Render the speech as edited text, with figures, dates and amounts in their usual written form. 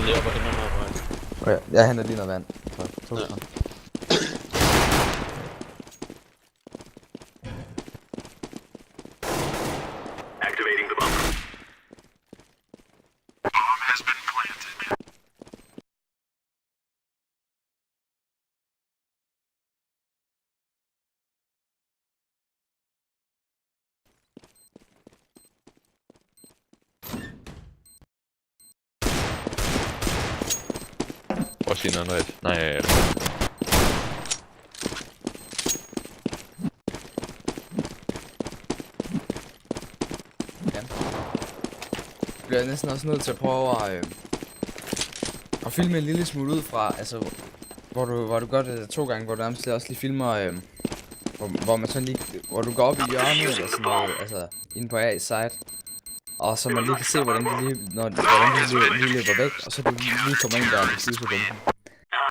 rende lige op og henter noget vej. Okay, jeg henter lige noget vand. To Ja. sekunder. Activating the bomb. Bomb has been planted. Prøv at sige noget ret. Nej, Ja. Bliver jeg næsten også nødt til at prøve at filme en lille smule ud fra, altså, hvor du gør det 2 gange, hvor du nærmest også lige filmer, hvor man sådan lige, hvor du går op i hjørnet eller sådan noget, altså, inde på A-side. Og så man lige kan se, hvordan de lige løber væk, og så du lige kommer ind der og diffuser bomben.